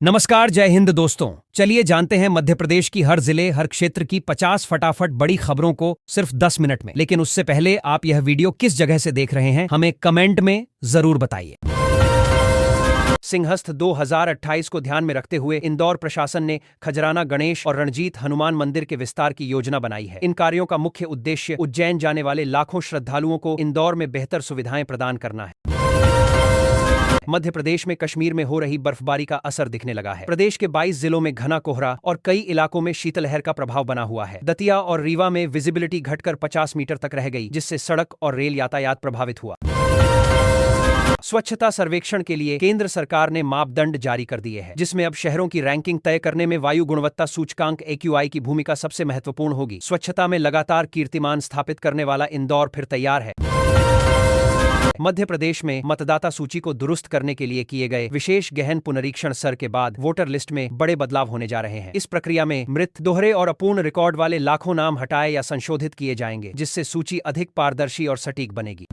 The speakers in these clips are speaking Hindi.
नमस्कार, जय हिंद दोस्तों। चलिए जानते हैं मध्य प्रदेश की हर जिले हर क्षेत्र की 50 फटाफट बड़ी खबरों को सिर्फ 10 मिनट में। लेकिन उससे पहले आप यह वीडियो किस जगह से देख रहे हैं हमें कमेंट में जरूर बताइए। सिंहस्थ 2028 को ध्यान में रखते हुए इंदौर प्रशासन ने खजराना गणेश और रणजीत हनुमान मंदिर के विस्तार की योजना बनाई है। इन कार्यों का मुख्य उद्देश्य उज्जैन जाने वाले लाखों श्रद्धालुओं को इंदौर में बेहतर सुविधाएं प्रदान करना है। मध्य प्रदेश में कश्मीर में हो रही बर्फबारी का असर दिखने लगा है। प्रदेश के 22 जिलों में घना कोहरा और कई इलाकों में शीतलहर का प्रभाव बना हुआ है। दतिया और रीवा में विजिबिलिटी घटकर 50 मीटर तक रह गई, जिससे सड़क और रेल यातायात प्रभावित हुआ। स्वच्छता सर्वेक्षण के लिए केंद्र सरकार ने मापदंड जारी कर दिए हैं, जिसमें अब शहरों की रैंकिंग तय करने में वायु गुणवत्ता सूचकांक AQI की भूमिका सबसे महत्वपूर्ण होगी। स्वच्छता में लगातार कीर्तिमान स्थापित करने वाला इंदौर फिर तैयार है। मध्य प्रदेश में मतदाता सूची को दुरुस्त करने के लिए किए गए विशेष गहन पुनरीक्षण सत्र के बाद वोटर लिस्ट में बड़े बदलाव होने जा रहे हैं। इस प्रक्रिया में मृत, दोहरे और अपूर्ण रिकॉर्ड वाले लाखों नाम हटाए या संशोधित किए जाएंगे, जिससे सूची अधिक पारदर्शी और सटीक बनेगी।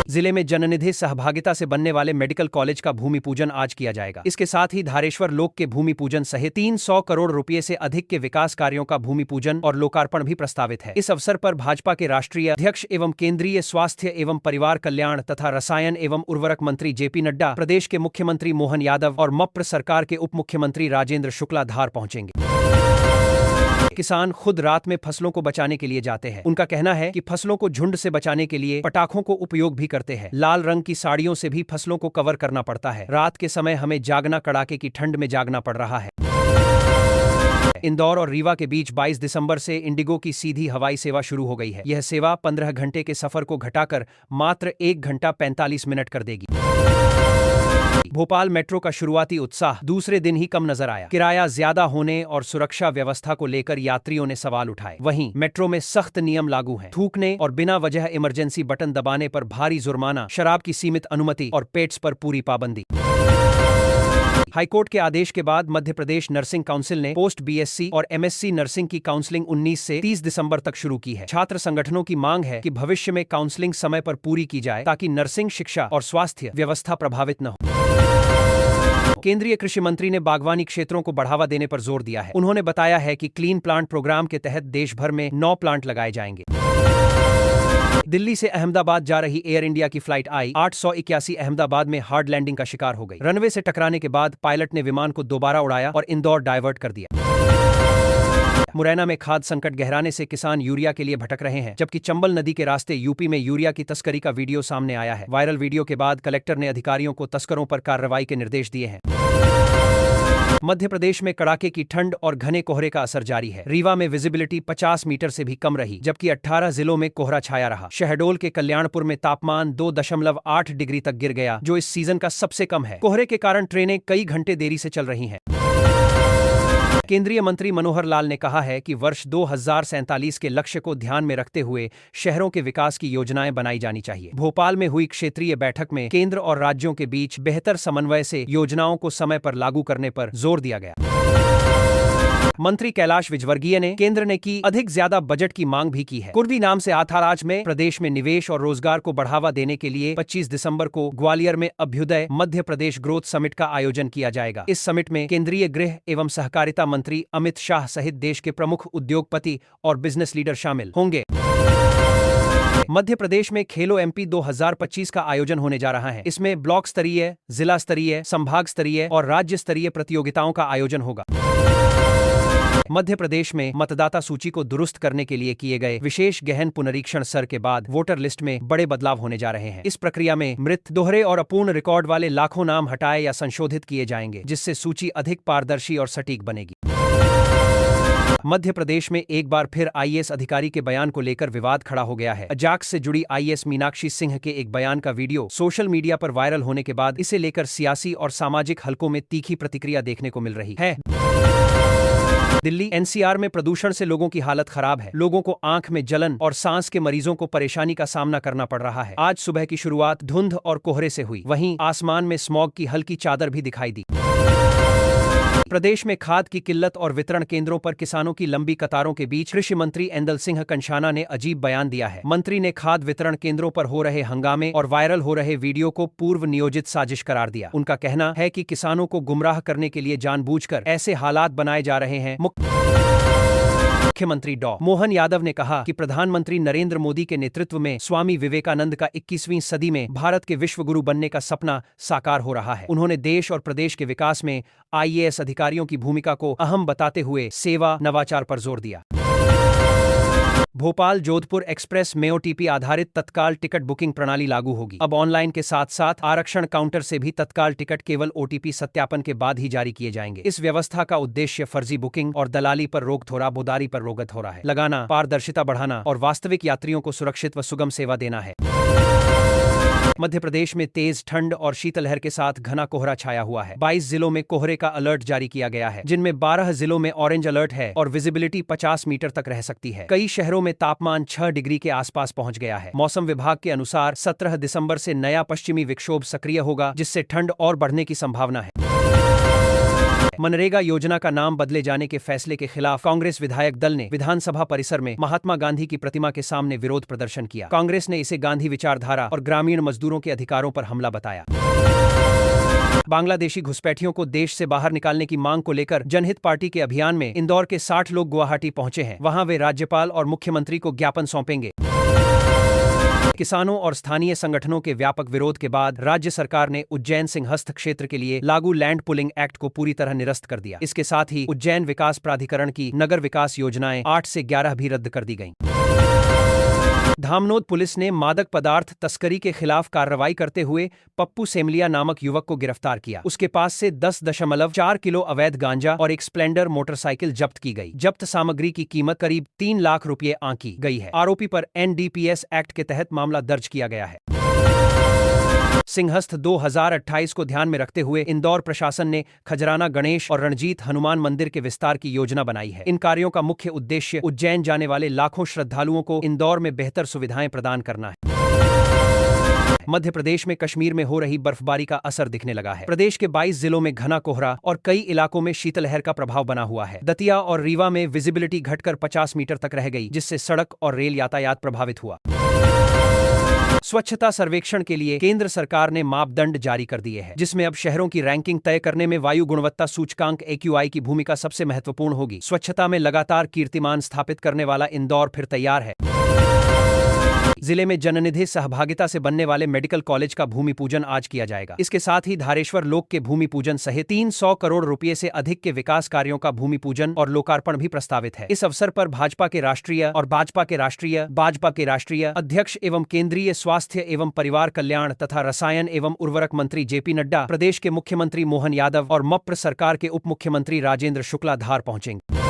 जिले में जननिधि सहभागिता से बनने वाले मेडिकल कॉलेज का भूमि पूजन आज किया जाएगा। इसके साथ ही धारेश्वर लोक के भूमि पूजन सहित 300 करोड़ रुपए से अधिक के विकास कार्यों का भूमि पूजन और लोकार्पण भी प्रस्तावित है। इस अवसर पर भाजपा के राष्ट्रीय अध्यक्ष एवं केंद्रीय स्वास्थ्य एवं परिवार कल्याण तथा रसायन एवं उर्वरक मंत्री JP नड्डा, प्रदेश के मुख्यमंत्री मोहन यादव और मप्र सरकार के उप मुख्यमंत्री राजेंद्र शुक्ला धार पहुंचेंगे। किसान खुद रात में फसलों को बचाने के लिए जाते हैं। उनका कहना है कि फसलों को झुंड से बचाने के लिए पटाखों को उपयोग भी करते हैं। लाल रंग की साड़ियों से भी फसलों को कवर करना पड़ता है। रात के समय हमें जागना, कड़ाके की ठंड में जागना पड़ रहा है। इंदौर और रीवा के बीच 22 दिसंबर से इंडिगो की सीधी हवाई सेवा शुरू हो गई है। यह सेवा 15 घंटे के सफर को घटाकर मात्र 1 घंटा 45 मिनट कर देगी। भोपाल मेट्रो का शुरुआती उत्साह दूसरे दिन ही कम नजर आया। किराया ज्यादा होने और सुरक्षा व्यवस्था को लेकर यात्रियों ने सवाल उठाए। वहीं मेट्रो में सख्त नियम लागू हैं। थूकने और बिना वजह इमरजेंसी बटन दबाने पर भारी जुर्माना, शराब की सीमित अनुमति और पेट्स पर पूरी पाबंदी। हाईकोर्ट के आदेश के बाद मध्य प्रदेश नर्सिंग काउंसिल ने पोस्ट BSc और MSc नर्सिंग की काउंसलिंग 19 से 30 दिसंबर तक शुरू की है। छात्र संगठनों की मांग है कि भविष्य में काउंसलिंग समय पर पूरी की जाए, ताकि नर्सिंग शिक्षा और स्वास्थ्य व्यवस्था प्रभावित न हो। केंद्रीय कृषि मंत्री ने बागवानी क्षेत्रों को बढ़ावा देने पर जोर दिया है। उन्होंने बताया है कि क्लीन प्लांट प्रोग्राम के तहत देश भर में 9 प्लांट लगाए जाएंगे। दिल्ली से अहमदाबाद जा रही एयर इंडिया की फ्लाइट I-881 अहमदाबाद में हार्ड लैंडिंग का शिकार हो गई। रनवे से टकराने के बाद पायलट ने विमान को दोबारा उड़ाया और इंदौर डायवर्ट कर दिया। मुरैना में खाद्य संकट गहराने से किसान यूरिया के लिए भटक रहे हैं, जबकि चंबल नदी के रास्ते यूपी में यूरिया की तस्करी का वीडियो सामने आया है। वायरल वीडियो के बाद कलेक्टर ने अधिकारियों को तस्करों पर कार्रवाई के निर्देश दिए हैं। मध्य प्रदेश में कड़ाके की ठंड और घने कोहरे का असर जारी है। रीवा में विजिबिलिटी 50 मीटर से भी कम रही, जबकि 18 जिलों में कोहरा छाया रहा। शहडोल के कल्याणपुर में तापमान 2.8 डिग्री तक गिर गया, जो इस सीजन का सबसे कम है। कोहरे के कारण ट्रेनें कई घंटे देरी से चल रही हैं। केंद्रीय मंत्री मनोहर लाल ने कहा है कि वर्ष 2047 के लक्ष्य को ध्यान में रखते हुए शहरों के विकास की योजनाएं बनाई जानी चाहिए। भोपाल में हुई क्षेत्रीय बैठक में केंद्र और राज्यों के बीच बेहतर समन्वय से योजनाओं को समय पर लागू करने पर जोर दिया गया। मंत्री कैलाश विजयवर्गीय ने केंद्र ने की अधिक ज्यादा बजट की मांग भी की है। कुर्दी नाम से आथाराज में प्रदेश में निवेश और रोजगार को बढ़ावा देने के लिए 25 दिसंबर को ग्वालियर में अभ्युदय मध्य प्रदेश ग्रोथ समिट का आयोजन किया जाएगा। इस समिट में केंद्रीय गृह एवं सहकारिता मंत्री अमित शाह सहित देश के प्रमुख उद्योगपति और बिजनेस लीडर शामिल होंगे। मध्य प्रदेश में खेलो MP 2025 का आयोजन होने जा रहा है। इसमें ब्लॉक स्तरीय, जिला स्तरीय, संभाग स्तरीय और राज्य स्तरीय प्रतियोगिताओं का आयोजन होगा। मध्य प्रदेश में मतदाता सूची को दुरुस्त करने के लिए किए गए विशेष गहन पुनरीक्षण सत्र के बाद वोटर लिस्ट में बड़े बदलाव होने जा रहे हैं। इस प्रक्रिया में मृत, दोहरे और अपूर्ण रिकॉर्ड वाले लाखों नाम हटाए या संशोधित किए जाएंगे, जिससे सूची अधिक पारदर्शी और सटीक बनेगी। मध्य प्रदेश में एक बार फिर IAS अधिकारी के बयान को लेकर विवाद खड़ा हो गया है। अजाक्स से जुड़ी IAS मीनाक्षी सिंह के एक बयान का वीडियो सोशल मीडिया पर वायरल होने के बाद इसे लेकर सियासी और सामाजिक हलकों में तीखी प्रतिक्रिया देखने को मिल रही है। दिल्ली NCR में प्रदूषण से लोगों की हालत खराब है। लोगों को आंख में जलन और सांस के मरीजों को परेशानी का सामना करना पड़ रहा है। आज सुबह की शुरुआत धुंध और कोहरे से हुई। वहीं आसमान में स्मॉग की हल्की चादर भी दिखाई दी। प्रदेश में खाद की किल्लत और वितरण केंद्रों पर किसानों की लंबी कतारों के बीच कृषि मंत्री ऐंदल सिंह कंषाना ने अजीब बयान दिया है। मंत्री ने खाद वितरण केंद्रों पर हो रहे हंगामे और वायरल हो रहे वीडियो को पूर्व नियोजित साजिश करार दिया। उनका कहना है कि किसानों को गुमराह करने के लिए जानबूझकर ऐसे हालात बनाए जा रहे हैं। मुख्यमंत्री डॉ मोहन यादव ने कहा कि प्रधानमंत्री नरेंद्र मोदी के नेतृत्व में स्वामी विवेकानंद का 21वीं सदी में भारत के विश्वगुरु बनने का सपना साकार हो रहा है। उन्होंने देश और प्रदेश के विकास में आईएएस अधिकारियों की भूमिका को अहम बताते हुए सेवा नवाचार पर जोर दिया। भोपाल जोधपुर एक्सप्रेस में ओटीपी आधारित तत्काल टिकट बुकिंग प्रणाली लागू होगी। अब ऑनलाइन के साथ साथ आरक्षण काउंटर से भी तत्काल टिकट केवल ओटीपी सत्यापन के बाद ही जारी किए जाएंगे। इस व्यवस्था का उद्देश्य फर्जी बुकिंग और दलाली पर रोक थोराबोदारी पर रोक थोड़ा है लगाना, पारदर्शिता बढ़ाना और वास्तविक यात्रियों को सुरक्षित व सुगम सेवा देना है। मध्य प्रदेश में तेज ठंड और शीतलहर के साथ घना कोहरा छाया हुआ है। 22 जिलों में कोहरे का अलर्ट जारी किया गया है, जिनमें 12 जिलों में ऑरेंज अलर्ट है और विजिबिलिटी 50 मीटर तक रह सकती है। कई शहरों में तापमान 6 डिग्री के आसपास पहुंच गया है। मौसम विभाग के अनुसार 17 दिसंबर से नया पश्चिमी विक्षोभ सक्रिय होगा, जिससे ठंड और बढ़ने की संभावना है। मनरेगा योजना का नाम बदले जाने के फैसले के खिलाफ कांग्रेस विधायक दल ने विधानसभा परिसर में महात्मा गांधी की प्रतिमा के सामने विरोध प्रदर्शन किया। कांग्रेस ने इसे गांधी विचारधारा और ग्रामीण मजदूरों के अधिकारों पर हमला बताया। बांग्लादेशी घुसपैठियों को देश से बाहर निकालने की मांग को लेकर जनहित पार्टी के अभियान में इंदौर के 60 लोग गुवाहाटी पहुंचे हैं। वहां वे राज्यपाल और मुख्यमंत्री को ज्ञापन सौंपेंगे। किसानों और स्थानीय संगठनों के व्यापक विरोध के बाद राज्य सरकार ने उज्जैन सिंहस्थ क्षेत्र के लिए लागू लैंड पुलिंग एक्ट को पूरी तरह निरस्त कर दिया। इसके साथ ही उज्जैन विकास प्राधिकरण की नगर विकास योजनाएं 8 से 11 भी रद्द कर दी गईं। धामनोद पुलिस ने मादक पदार्थ तस्करी के खिलाफ कार्रवाई करते हुए पप्पू सेमलिया नामक युवक को गिरफ्तार किया। उसके पास से 10.4 किलो अवैध गांजा और एक स्प्लेंडर मोटरसाइकिल जब्त की गई। जब्त सामग्री की कीमत करीब 3 लाख रुपए आंकी गई है। आरोपी पर एनडीपीएस एक्ट के तहत मामला दर्ज किया गया है। सिंहस्थ 2028 को ध्यान में रखते हुए इंदौर प्रशासन ने खजराना गणेश और रणजीत हनुमान मंदिर के विस्तार की योजना बनाई है। इन कार्यों का मुख्य उद्देश्य उज्जैन जाने वाले लाखों श्रद्धालुओं को इंदौर में बेहतर सुविधाएं प्रदान करना है। मध्य प्रदेश में कश्मीर में हो रही बर्फबारी का असर दिखने लगा है। प्रदेश के 22 जिलों में घना कोहरा और कई इलाकों में शीतलहर का प्रभाव बना हुआ है। दतिया और रीवा में विजिबिलिटी घटकर 50 मीटर तक रह गई, जिससे सड़क और रेल यातायात प्रभावित हुआ। स्वच्छता सर्वेक्षण के लिए केंद्र सरकार ने मापदंड जारी कर दिए हैं, जिसमें अब शहरों की रैंकिंग तय करने में वायु गुणवत्ता सूचकांक AQI की भूमिका सबसे महत्वपूर्ण होगी। स्वच्छता में लगातार कीर्तिमान स्थापित करने वाला इंदौर फिर तैयार है। जिले में जननिधि सहभागिता से बनने वाले मेडिकल कॉलेज का भूमि पूजन आज किया जाएगा। इसके साथ ही धारेश्वर लोक के भूमि पूजन सहित 300 करोड़ रुपए से अधिक के विकास कार्यों का भूमि पूजन और लोकार्पण भी प्रस्तावित है। इस अवसर पर भाजपा के राष्ट्रीय अध्यक्ष एवं केंद्रीय स्वास्थ्य एवं परिवार कल्याण तथा रसायन एवं उर्वरक मंत्री JP नड्डा, प्रदेश के मुख्यमंत्री मोहन यादव और मप्र सरकार के उप मुख्यमंत्री राजेंद्र शुक्ला धार पहुंचेंगे।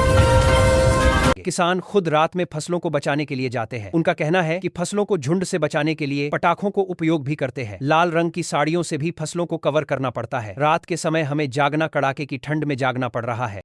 किसान खुद रात में फसलों को बचाने के लिए जाते हैं। उनका कहना है कि फसलों को झुंड से बचाने के लिए पटाखों को उपयोग भी करते हैं। लाल रंग की साड़ियों से भी फसलों को कवर करना पड़ता है। रात के समय हमें जागना, कड़ाके की ठंड में जागना पड़ रहा है।